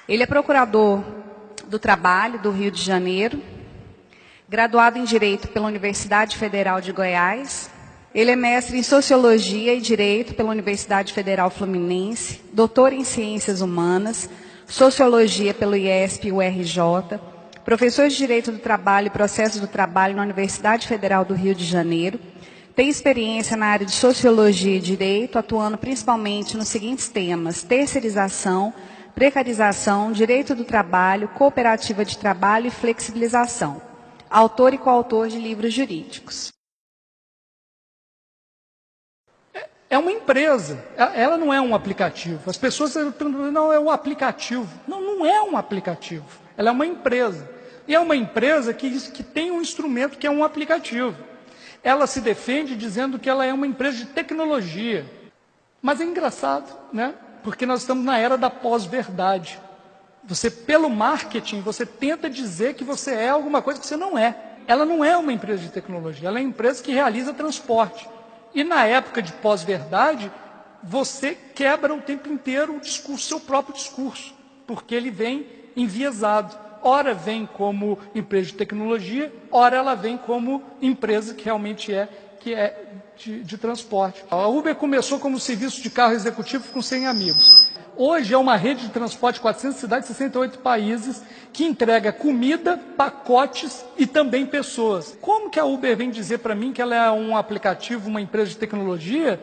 Ele é procurador do Trabalho do Rio de Janeiro, graduado em Direito pela Universidade Federal de Goiás. Ele é mestre em Sociologia e Direito pela Universidade Federal Fluminense, doutor em Ciências Humanas, Sociologia pelo IESP e URJ, professor de Direito do Trabalho e Processos do Trabalho na Universidade Federal do Rio de Janeiro. Tem experiência na área de Sociologia e Direito, atuando principalmente nos seguintes temas: terceirização, precarização, direito do trabalho, cooperativa de trabalho e flexibilização. Autor e coautor de livros jurídicos. É uma empresa, ela não é um aplicativo. As pessoas perguntam, não, é um aplicativo. Não, não é um aplicativo. Ela é uma empresa. E é uma empresa que tem um instrumento que é um aplicativo. Ela se defende dizendo que ela é uma empresa de tecnologia. Mas é engraçado, né? Porque nós estamos na era da pós-verdade. Você, pelo marketing, você tenta dizer que você é alguma coisa que você não é. Ela não é uma empresa de tecnologia, ela é uma empresa que realiza transporte. E na época de pós-verdade, você quebra o tempo inteiro o discurso, seu próprio discurso, porque ele vem enviesado. Ora vem como empresa de tecnologia, ora ela vem como empresa que realmente é de transporte. A Uber começou como serviço de carro executivo com 100 amigos. Hoje é uma rede de transporte de 400 cidades, 68 países, que entrega comida, pacotes e também pessoas. Como que a Uber vem dizer para mim que ela é um aplicativo, uma empresa de tecnologia,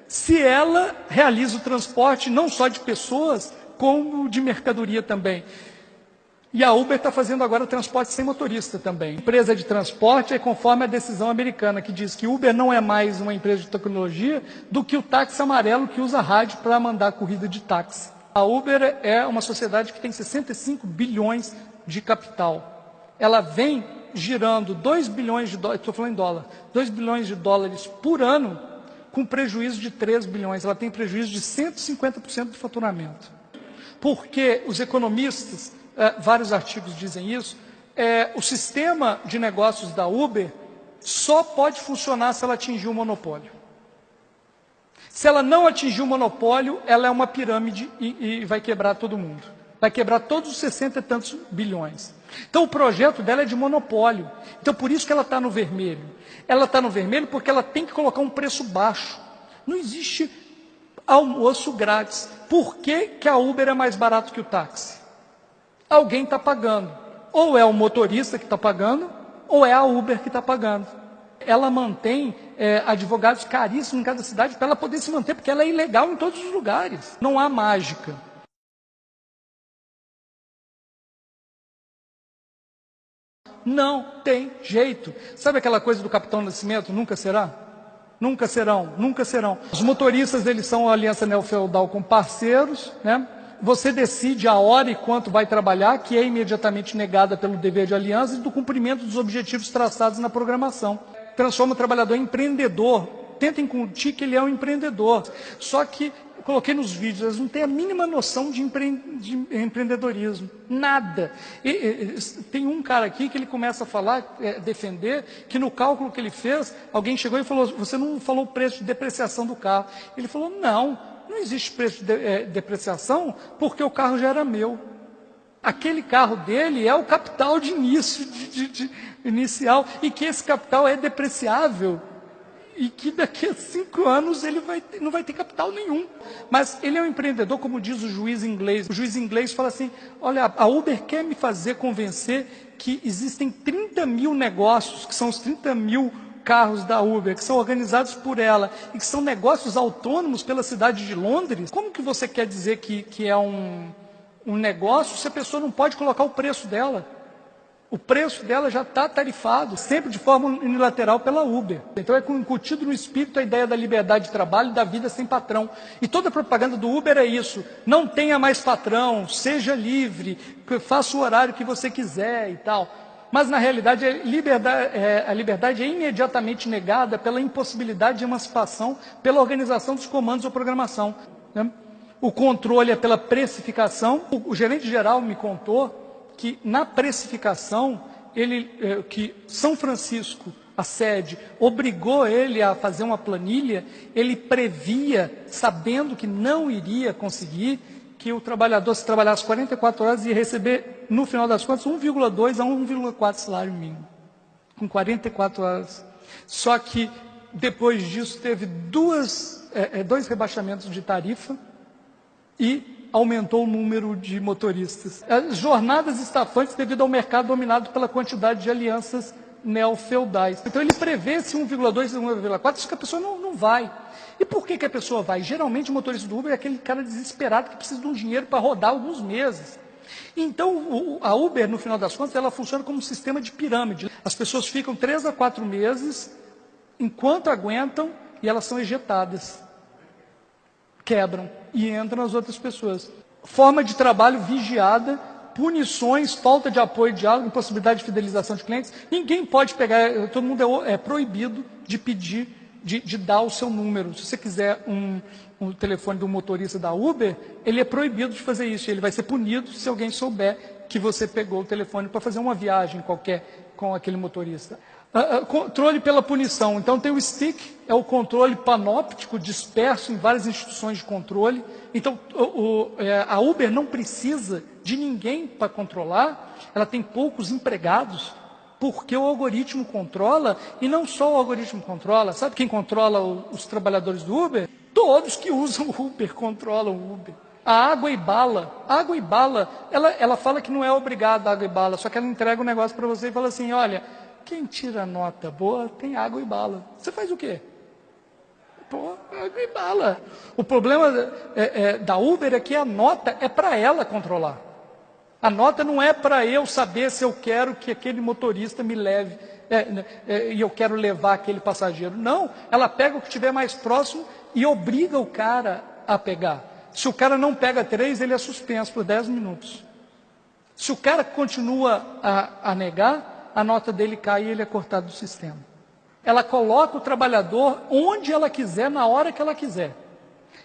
se ela realiza o transporte não só de pessoas, como de mercadoria também? E a Uber está fazendo agora transporte sem motorista também. Empresa de transporte é conforme a decisão americana, que diz que Uber não é mais uma empresa de tecnologia do que o táxi amarelo que usa rádio para mandar corrida de táxi. A Uber é uma sociedade que tem 65 bilhões de capital. Ela vem girando 2 bilhões de dólares, estou falando em dólar, 2 bilhões de dólares por ano, com prejuízo de 3 bilhões. Ela tem prejuízo de 150% do faturamento. Porque os economistas, vários artigos dizem isso, o sistema de negócios da Uber só pode funcionar se ela atingir o monopólio. Se ela não atingir o monopólio, ela é uma pirâmide e vai quebrar todo mundo. Vai quebrar todos os 60 e tantos bilhões. Então o projeto dela é de monopólio. Então por isso que ela está no vermelho. Ela está no vermelho porque ela tem que colocar um preço baixo. Não existe almoço grátis. Por que que a Uber é mais barato que o táxi? Alguém está pagando. Ou é o motorista que está pagando, ou é a Uber que está pagando. Ela mantém advogados caríssimos em cada cidade para ela poder se manter, porque ela é ilegal em todos os lugares. Não há mágica. Não tem jeito. Sabe aquela coisa do Capitão Nascimento? Nunca será? Nunca serão, nunca serão. Os motoristas, eles são a aliança neofeudal com parceiros, né? Você decide a hora e quanto vai trabalhar, que é imediatamente negada pelo dever de aliança e do cumprimento dos objetivos traçados na programação. Transforma o trabalhador em empreendedor. Tenta incutir que ele é um empreendedor. Só que, eu coloquei nos vídeos, eles não têm a mínima noção de empreendedorismo. Nada. Tem um cara aqui que ele começa a falar, defender, que no cálculo que ele fez, alguém chegou e falou, você não falou o preço de depreciação do carro. Ele falou, não existe preço de depreciação porque o carro já era meu. Aquele carro dele é o capital de início, inicial, e que esse capital é depreciável e que daqui a 5 anos ele não vai ter capital nenhum. Mas ele é um empreendedor, como diz o juiz inglês. O juiz inglês fala assim, olha, a Uber quer me fazer convencer que existem 30 mil negócios, que são os 30 mil carros da Uber, que são organizados por ela, e que são negócios autônomos pela cidade de Londres. Como que você quer dizer que é um negócio se a pessoa não pode colocar o preço dela? O preço dela já está tarifado, sempre de forma unilateral pela Uber. Então é incutido no espírito a ideia da liberdade de trabalho e da vida sem patrão. E toda a propaganda do Uber é isso. Não tenha mais patrão, seja livre, faça o horário que você quiser e tal. Mas, na realidade, a liberdade é imediatamente negada pela impossibilidade de emancipação, pela organização dos comandos ou programação, né? O controle é pela precificação. O gerente geral me contou que, na precificação, que São Francisco, a sede, obrigou ele a fazer uma planilha, ele previa, sabendo que não iria conseguir, que que o trabalhador, se trabalhasse 44 horas, ia receber, no final das contas, 1,2 a 1,4 salário mínimo, com 44 horas. Só que, depois disso, teve dois rebaixamentos de tarifa e aumentou o número de motoristas. As jornadas estafantes devido ao mercado dominado pela quantidade de alianças neofeudais. Então ele prevê esse 1,2 e 1,4, isso que a pessoa não vai. E por que a pessoa vai? Geralmente o motorista do Uber é aquele cara desesperado que precisa de um dinheiro para rodar alguns meses. Então a Uber, no final das contas, ela funciona como um sistema de pirâmide. As pessoas ficam 3 a 4 meses, enquanto aguentam, e elas são ejetadas. Quebram e entram as outras pessoas. Forma de trabalho vigiada, punições, falta de apoio, diálogo, impossibilidade de fidelização de clientes. Ninguém pode pegar, todo mundo é proibido de pedir, de dar o seu número. Se você quiser um telefone do motorista da Uber, ele é proibido de fazer isso. Ele vai ser punido se alguém souber que você pegou o telefone para fazer uma viagem qualquer com aquele motorista. Controle pela punição. Então tem o STIC, é o controle panóptico disperso em várias instituições de controle. Então a Uber não precisa de ninguém para controlar, ela tem poucos empregados, porque o algoritmo controla, e não só o algoritmo controla. Sabe quem controla os trabalhadores do Uber? Todos que usam o Uber controlam o Uber. A Água e Bala, ela fala que não é obrigada a Água e Bala, só que ela entrega um negócio para você e fala assim, olha, quem tira nota boa tem água e bala. Você faz o quê? Pô, água e bala. O problema da Uber é que a nota é para ela controlar. A nota não é para eu saber se eu quero que aquele motorista me leve e eu quero levar aquele passageiro. Não, ela pega o que estiver mais próximo e obriga o cara a pegar. Se o cara não pega 3, ele é suspenso por 10 minutos. Se o cara continua a negar, a nota dele cai e ele é cortado do sistema. Ela coloca o trabalhador onde ela quiser, na hora que ela quiser.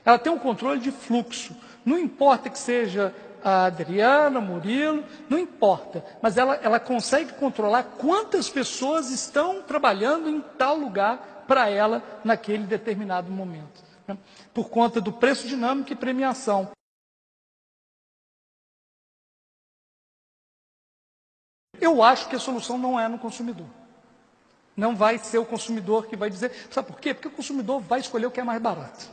Ela tem um controle de fluxo. Não importa que seja a Adriana, Murilo, não importa. Mas ela consegue controlar quantas pessoas estão trabalhando em tal lugar para ela naquele determinado momento. Né? Por conta do preço dinâmico e premiação. Eu acho que a solução não é no consumidor. Não vai ser o consumidor que vai dizer... Sabe por quê? Porque o consumidor vai escolher o que é mais barato.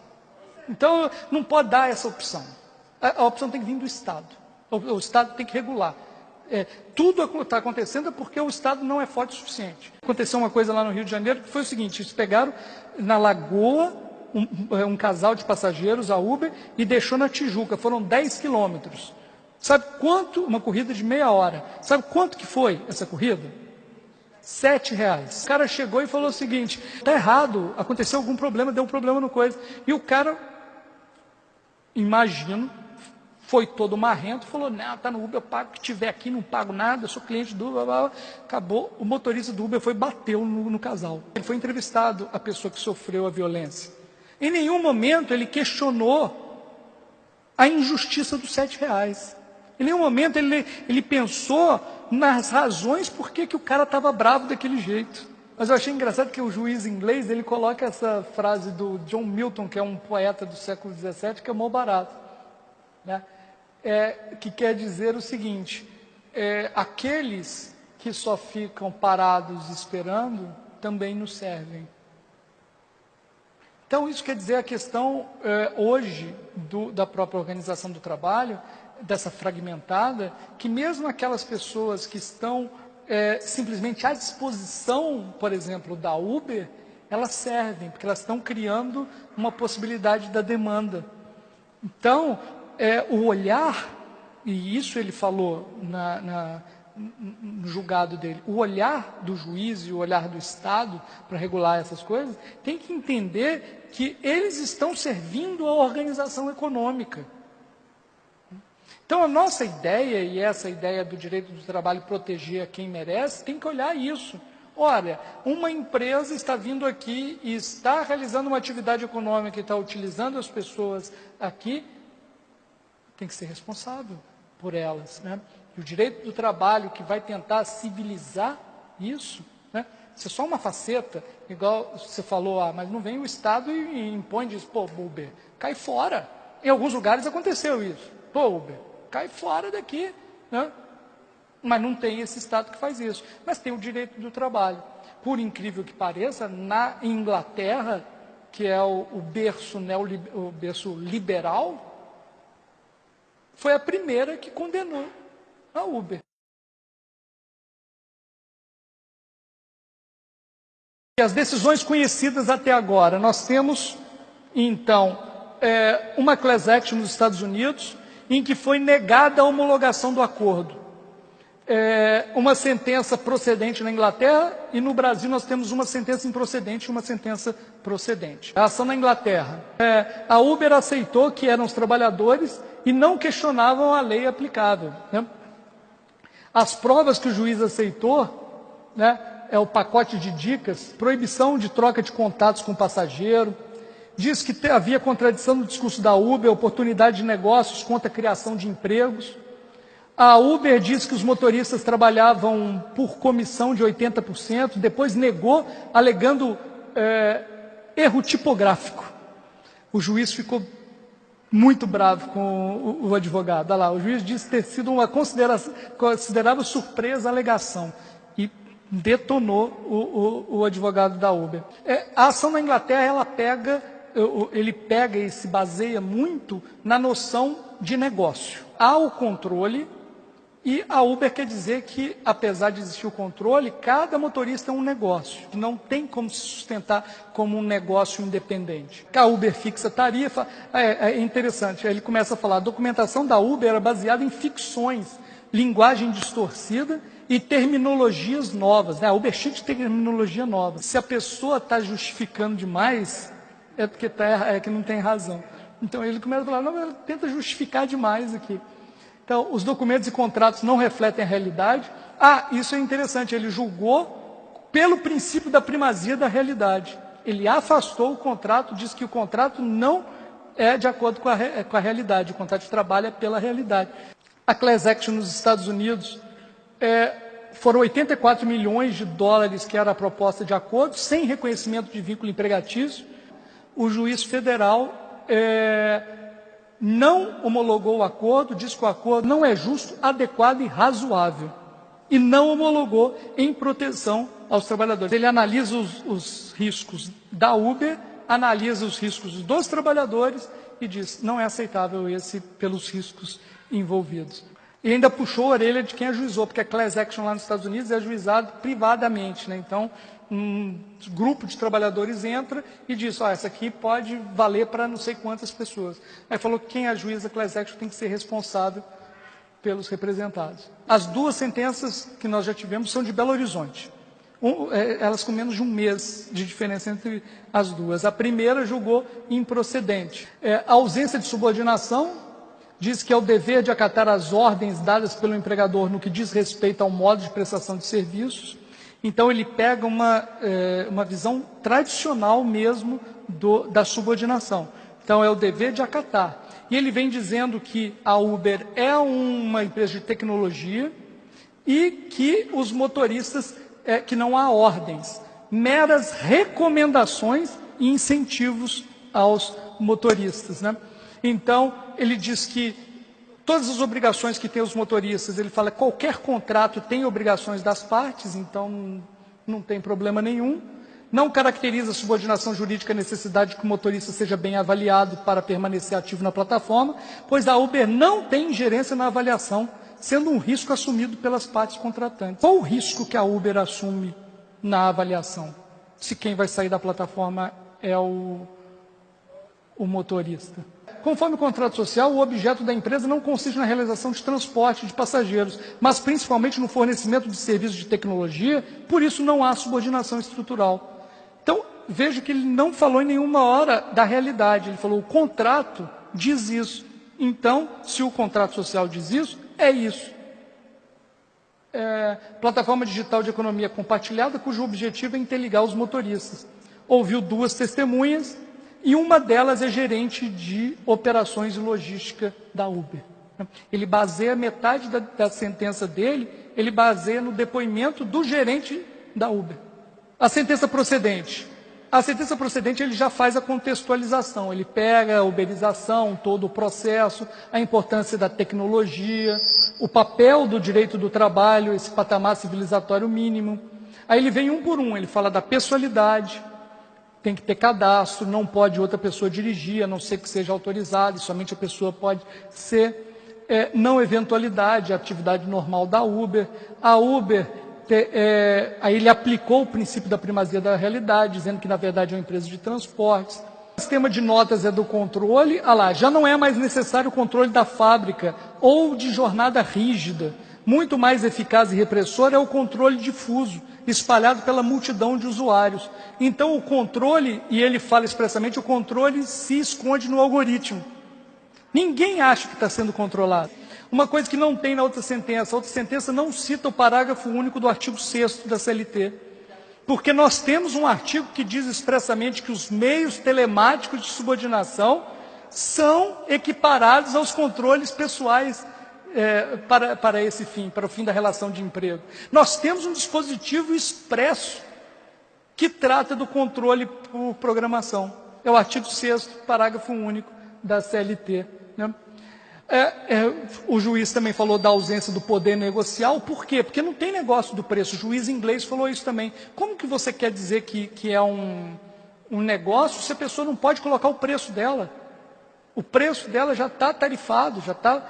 Então, não pode dar essa opção. A opção tem que vir do Estado. O Estado tem que regular. Tudo está acontecendo porque o Estado não é forte o suficiente. Aconteceu uma coisa lá no Rio de Janeiro que foi o seguinte, eles pegaram na Lagoa um casal de passageiros, a Uber, e deixou na Tijuca. Foram 10 quilômetros. Sabe quanto? Uma corrida de meia hora. Sabe quanto que foi essa corrida? R$7. O cara chegou e falou o seguinte, está errado, aconteceu algum problema, deu um problema no coisa. E o cara, imagino, foi todo marrento, falou, não, está no Uber, eu pago o que tiver aqui, não pago nada, eu sou cliente do Uber, blá, blá. Acabou, o motorista do Uber foi bateu no casal. Ele foi entrevistado, a pessoa que sofreu a violência. Em nenhum momento ele questionou a injustiça dos R$7. Em nenhum momento ele pensou nas razões por que o cara estava bravo daquele jeito. Mas eu achei engraçado que o juiz inglês, ele coloca essa frase do John Milton, que é um poeta do século XVII, que é mó barato. Né? Que quer dizer o seguinte, aqueles que só ficam parados esperando, também nos servem. Então isso quer dizer a questão hoje da própria organização do trabalho, dessa fragmentada, que mesmo aquelas pessoas que estão simplesmente à disposição, por exemplo, da Uber, elas servem, porque elas estão criando uma possibilidade da demanda. Então, o olhar, e isso ele falou no julgado dele, o olhar do juiz e o olhar do Estado para regular essas coisas, tem que entender que eles estão servindo à organização econômica. Então, a nossa ideia, e essa ideia do direito do trabalho proteger a quem merece, tem que olhar isso. Olha, uma empresa está vindo aqui e está realizando uma atividade econômica e está utilizando as pessoas aqui, tem que ser responsável por elas. Né? E o direito do trabalho que vai tentar civilizar isso, né? Isso é só uma faceta, igual você falou, mas não vem o Estado e impõe, diz, pô, Uber, cai fora. Em alguns lugares aconteceu isso. Pô, Uber, cai fora daqui, né? Mas não tem esse Estado que faz isso. Mas tem o direito do trabalho. Por incrível que pareça, na Inglaterra, que é o berço liberal, foi a primeira que condenou a Uber. E as decisões conhecidas até agora, nós temos, então, uma class action nos Estados Unidos, em que foi negada a homologação do acordo. Uma sentença procedente na Inglaterra, e no Brasil nós temos uma sentença improcedente e uma sentença procedente. A ação na Inglaterra. A Uber aceitou que eram os trabalhadores e não questionavam a lei aplicável, né? As provas que o juiz aceitou, né, é o pacote de dicas, proibição de troca de contatos com o passageiro, diz que havia contradição no discurso da Uber, oportunidade de negócios contra a criação de empregos. A Uber diz que os motoristas trabalhavam por comissão de 80%, depois negou, alegando erro tipográfico. O juiz ficou muito bravo com o advogado. Olha lá, o juiz disse ter sido uma considerável surpresa a alegação e detonou o advogado da Uber. A ação na Inglaterra, ele pega e se baseia muito na noção de negócio. Há o controle. E a Uber quer dizer que, apesar de existir o controle, cada motorista é um negócio. Não tem como se sustentar como um negócio independente. A Uber fixa tarifa, é interessante. Ele começa a falar, a documentação da Uber era baseada em ficções, linguagem distorcida e terminologias novas. A Uber é cheia de terminologia nova. Se a pessoa está justificando demais, é porque que não tem razão. Então ele começa a falar, não, ela tenta justificar demais aqui. Então, os documentos e contratos não refletem a realidade. Isso é interessante, ele julgou pelo princípio da primazia da realidade. Ele afastou o contrato, disse que o contrato não é de acordo com a realidade, o contrato de trabalho é pela realidade. A class action nos Estados Unidos foram 84 milhões de dólares que era a proposta de acordo, sem reconhecimento de vínculo empregatício. O juiz federal não homologou o acordo, diz que o acordo não é justo, adequado e razoável. E não homologou em proteção aos trabalhadores. Ele analisa os riscos da Uber, analisa os riscos dos trabalhadores e diz, não é aceitável esse pelos riscos envolvidos. E ainda puxou a orelha de quem ajuizou, porque a class action lá nos Estados Unidos é ajuizado privadamente, né? Então, um grupo de trabalhadores entra e diz, essa aqui pode valer para não sei quantas pessoas. Aí falou que quem ajuiza a class action tem que ser responsável pelos representados. As duas sentenças que nós já tivemos são de Belo Horizonte. Elas com menos de um mês de diferença entre as duas. A primeira julgou improcedente. A ausência de subordinação diz que é o dever de acatar as ordens dadas pelo empregador no que diz respeito ao modo de prestação de serviços. Então, ele pega uma visão tradicional mesmo da subordinação. Então, é o dever de acatar. E ele vem dizendo que a Uber é uma empresa de tecnologia e que os motoristas, que não há ordens, meras recomendações e incentivos aos motoristas, né? Então, ele diz que todas as obrigações que tem os motoristas, ele fala que qualquer contrato tem obrigações das partes, então não tem problema nenhum. Não caracteriza a subordinação jurídica a necessidade de que o motorista seja bem avaliado para permanecer ativo na plataforma, pois a Uber não tem ingerência na avaliação, sendo um risco assumido pelas partes contratantes. Qual o risco que a Uber assume na avaliação, se quem vai sair da plataforma é o motorista? Conforme o contrato social, o objeto da empresa não consiste na realização de transporte de passageiros, mas principalmente no fornecimento de serviços de tecnologia, por isso não há subordinação estrutural. Então, veja que ele não falou em nenhuma hora da realidade, ele falou o contrato diz isso. Então, se o contrato social diz isso, é isso. Plataforma digital de economia compartilhada, cujo objetivo é interligar os motoristas. Ouviu duas testemunhas, e uma delas é gerente de operações e logística da Uber. Ele baseia metade da sentença dele, ele baseia no depoimento do gerente da Uber. A sentença procedente A sentença procedente ele já faz a contextualização, ele pega a uberização, todo o processo, a importância da tecnologia, o papel do direito do trabalho, esse patamar civilizatório mínimo. Aí ele vem um por um, ele fala da pessoalidade, tem que ter cadastro, não pode outra pessoa dirigir, a não ser que seja autorizado, e somente a pessoa pode ser. Não eventualidade, a atividade normal da Uber. A Uber, aí ele aplicou o princípio da primazia da realidade, dizendo que na verdade é uma empresa de transportes. O sistema de notas é do controle, já não é mais necessário o controle da fábrica ou de jornada rígida. Muito mais eficaz e repressor é o controle difuso, espalhado pela multidão de usuários. Então o controle, e ele fala expressamente, o controle se esconde no algoritmo. Ninguém acha que está sendo controlado. Uma coisa que não tem na outra sentença, a outra sentença não cita o parágrafo único do artigo 6º da CLT, porque nós temos um artigo que diz expressamente que os meios telemáticos de subordinação são equiparados aos controles pessoais para esse fim, para o fim da relação de emprego. Nós temos um dispositivo expresso que trata do controle por programação. É o artigo 6º, parágrafo único da CLT. Né? O juiz também falou da ausência do poder negocial. Por quê? Porque não tem negócio do preço. O juiz inglês falou isso também. Como que você quer dizer que é um negócio se a pessoa não pode colocar o preço dela? O preço dela já está tarifado, já está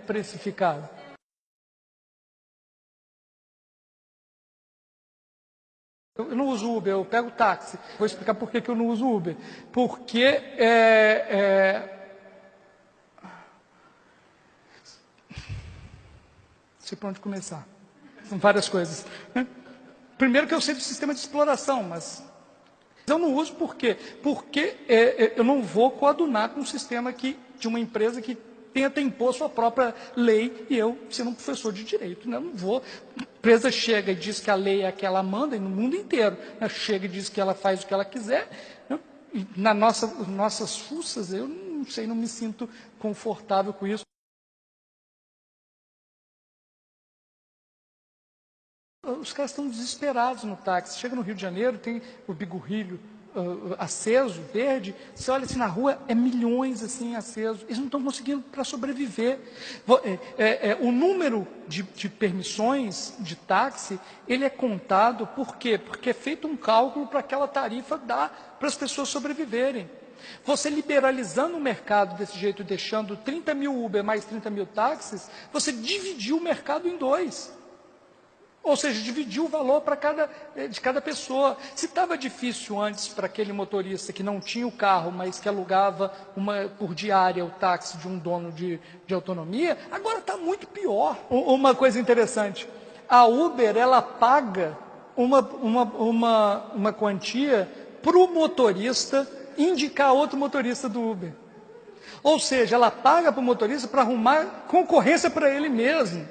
precificado. Eu não uso Uber, eu pego táxi. Vou explicar por que eu não uso Uber. Porque não sei por onde começar. São várias coisas. Primeiro que eu sei do sistema de exploração, mas eu não uso por quê? Porque eu não vou coadunar com um sistema de uma empresa que tenta impor sua própria lei, e eu, sendo um professor de direito, né, não vou. A empresa chega e diz que a lei é a que ela manda, e no mundo inteiro, né, chega e diz que ela faz o que ela quiser, né, e nossas fuças, eu não sei, não me sinto confortável com isso. Os caras estão desesperados no táxi. Chega no Rio de Janeiro, tem o bigorrilho aceso, verde. Você olha assim na rua, milhões assim acesos. Eles não estão conseguindo para sobreviver. O número de permissões de táxi, ele é contado por quê? Porque é feito um cálculo para aquela tarifa dar para as pessoas sobreviverem. Você liberalizando o mercado desse jeito, deixando 30 mil Uber mais 30 mil táxis, você dividiu o mercado em dois. Ou seja, dividiu o valor de cada pessoa. Se estava difícil antes para aquele motorista que não tinha o carro, mas que alugava por diária o táxi de um dono de autonomia, agora está muito pior. Uma coisa interessante, a Uber ela paga uma quantia para o motorista indicar outro motorista do Uber. Ou seja, ela paga para o motorista para arrumar concorrência para ele mesmo.